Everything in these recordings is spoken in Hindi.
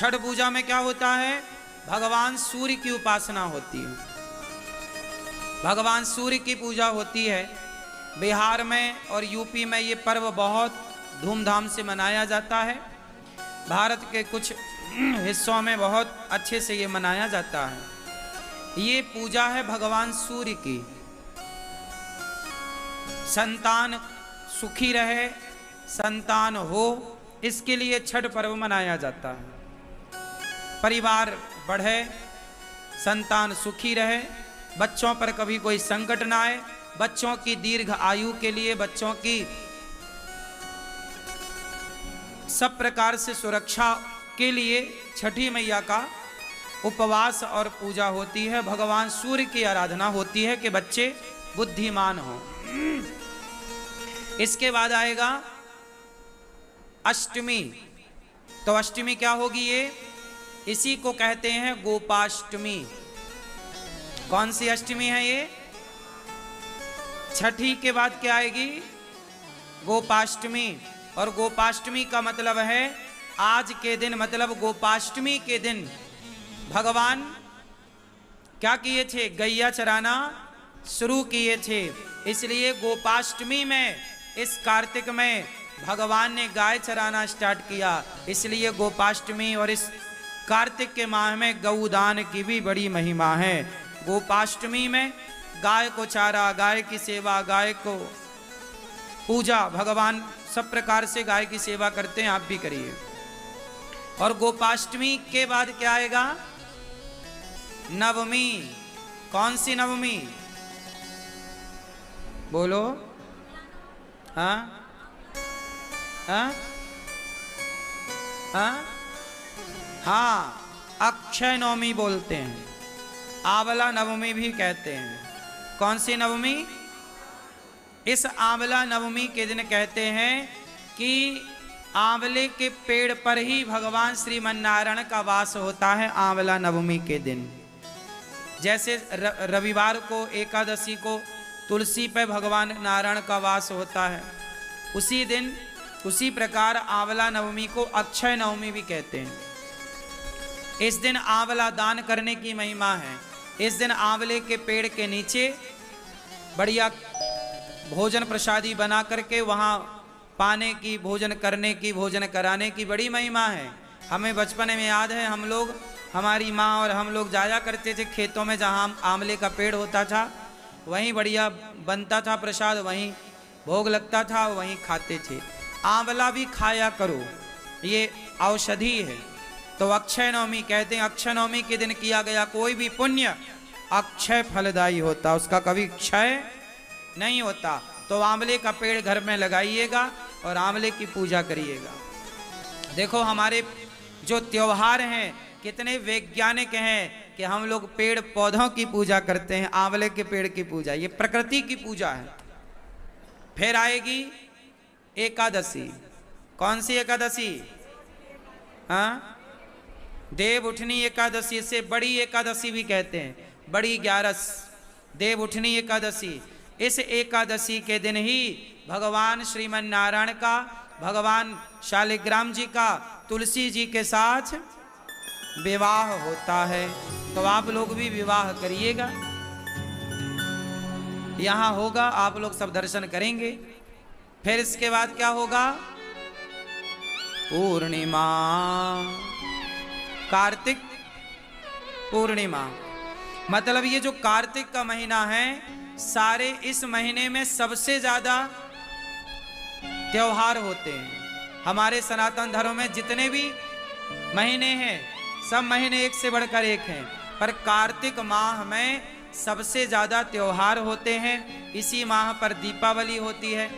छठ पूजा में क्या होता है? भगवान सूर्य की उपासना होती है, भगवान सूर्य की पूजा होती है। बिहार में और यूपी में ये पर्व बहुत धूमधाम से मनाया जाता है। भारत के कुछ हिस्सों में बहुत अच्छे से ये मनाया जाता है। ये पूजा है भगवान सूर्य की। संतान सुखी रहे, संतान हो, इसके लिए छठ पर्व मनाया जाता है। परिवार बढ़े, संतान सुखी रहे, बच्चों पर कभी कोई संकट ना आए, बच्चों की दीर्घ आयु के लिए, बच्चों की सब प्रकार से सुरक्षा के लिए छठी मैया का उपवास और पूजा होती है। भगवान सूर्य की आराधना होती है कि बच्चे बुद्धिमान हों। इसके बाद आएगा अष्टमी। तो अष्टमी क्या होगी? ये इसी को कहते हैं गोपाष्टमी। कौन सी अष्टमी है ये? छठी के बाद क्या आएगी? गोपाष्टमी। और गोपाष्टमी का मतलब है आज के दिन, मतलब गोपाष्टमी के दिन भगवान क्या किए थे? गैया चराना शुरू किए थे। इसलिए गोपाष्टमी में, इस कार्तिक में भगवान ने गाय चराना स्टार्ट किया। इसलिए गोपाष्टमी और इस कार्तिक के माह में गौदान की भी बड़ी महिमा है। गोपाष्टमी में गाय को चारा, गाय की सेवा, गाय को पूजा, भगवान सब प्रकार से गाय की सेवा करते हैं, आप भी करिए। और गोपाष्टमी के बाद क्या आएगा? नवमी। कौन सी नवमी? बोलो। हाँ हाँ हाँ हाँ, अक्षय नवमी बोलते हैं, आंवला नवमी भी कहते हैं। कौन सी नवमी? इस आंवला नवमी के दिन कहते हैं कि आंवले के पेड़ पर ही भगवान श्रीमन्नारायण का वास होता है। आंवला नवमी के दिन, जैसे रविवार को, एकादशी को तुलसी पे भगवान नारायण का वास होता है, उसी दिन, उसी प्रकार आंवला नवमी को अक्षय नवमी भी कहते हैं। इस दिन आंवला दान करने की महिमा है। इस दिन आंवले के पेड़ के नीचे बढ़िया भोजन प्रसादी बना करके वहाँ पाने की, भोजन करने की, भोजन कराने की बड़ी महिमा है। हमें बचपन में याद है, हम लोग, हमारी माँ और हम लोग जाया करते थे खेतों में, जहाँ आंवले का पेड़ होता था, वहीं बढ़िया बनता था प्रसाद, वहीं भोग लगता था, वहीं खाते थे। आंवला भी खाया करो, ये औषधि है। तो अक्षय नवमी कहते हैं, अक्षय नवमी के दिन किया गया कोई भी पुण्य अक्षय फलदायी होता, उसका कभी क्षय नहीं होता। तो आंवले का पेड़ घर में लगाइएगा और आंवले की पूजा करिएगा। देखो हमारे जो त्योहार हैं कितने वैज्ञानिक हैं कि हम लोग पेड़ पौधों की पूजा करते हैं, आंवले के पेड़ की पूजा, ये प्रकृति की पूजा है। फिर आएगी एकादशी। कौन सी एकादशी? हाँ, देव उठनी एकादशी, से बड़ी एकादशी भी कहते हैं, बड़ी 11, देव उठनी एकादशी। इस एकादशी के दिन ही भगवान श्रीमन्नारायण का, भगवान शालिग्राम जी का तुलसी जी के साथ विवाह होता है। तो आप लोग भी विवाह करिएगा, यहाँ होगा, आप लोग सब दर्शन करेंगे। फिर इसके बाद क्या होगा? पूर्णिमा, कार्तिक पूर्णिमा। मतलब ये जो कार्तिक का महीना है, सारे इस महीने में सबसे ज्यादा त्योहार होते हैं। हमारे सनातन धर्म में जितने भी महीने हैं, सब महीने एक से बढ़कर एक हैं, पर कार्तिक माह में सबसे ज्यादा त्योहार होते हैं। इसी माह पर दीपावली होती है,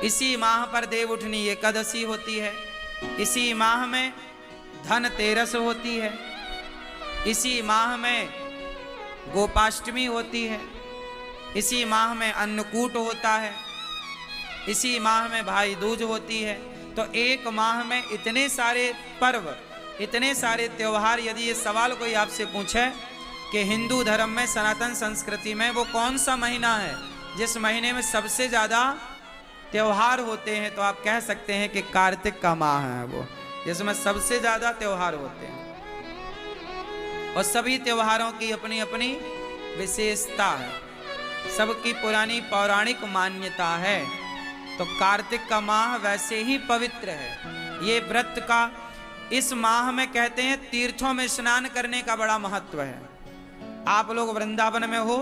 इसी माह पर देव उठनी एकादशी होती है, इसी माह में धनतेरस होती है, इसी माह में गोपाष्टमी होती है, इसी माह में अन्नकूट होता है, इसी माह में भाई दूज होती है। तो एक माह में इतने सारे पर्व, इतने सारे त्योहार। यदि ये सवाल कोई आपसे पूछे कि हिंदू धर्म में, सनातन संस्कृति में वो कौन सा महीना है जिस महीने में सबसे ज़्यादा त्योहार होते हैं, तो आप कह सकते हैं कि कार्तिक का माह है वो। जिसमें सबसे ज्यादा त्योहार होते हैं और सभी त्योहारों की अपनी अपनी विशेषता है, सबकी पुरानी पौराणिक मान्यता है। तो कार्तिक का माह वैसे ही पवित्र है। ये व्रत का इस माह में कहते हैं तीर्थों में स्नान करने का बड़ा महत्व है। आप लोग वृंदावन में हो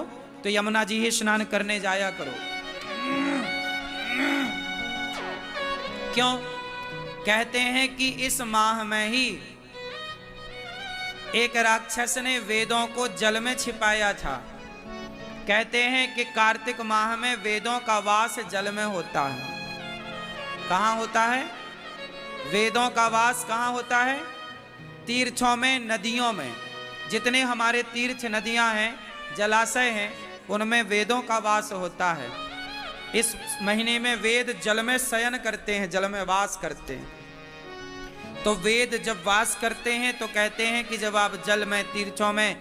तो यमुना जी ही स्नान करने जाया करो। क्यों? कहते हैं कि इस माह में ही एक राक्षस ने वेदों को जल में छिपाया था। कहते हैं कि कार्तिक माह में वेदों का वास जल में होता है। कहाँ होता है? वेदों का वास कहाँ होता है? तीर्थों में, नदियों में। जितने हमारे तीर्थ नदियां हैं, जलाशय हैं, उनमें वेदों का वास होता है। इस महीने में वेद जल में शयन करते हैं, जल में वास करते हैं। तो वेद जब वास करते हैं तो कहते हैं कि जब आप जल में, तीर्थों में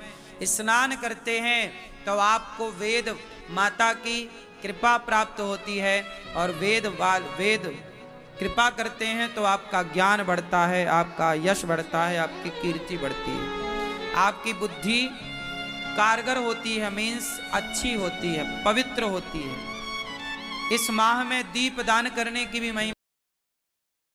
स्नान करते हैं तो आपको वेद माता की कृपा प्राप्त होती है और वेद कृपा करते हैं तो आपका ज्ञान बढ़ता है, आपका यश बढ़ता है, आपकी कीर्ति बढ़ती है, आपकी बुद्धि कारगर होती है, मीन्स अच्छी होती है, पवित्र होती है। इस माह में दीप दान करने की भी महिमा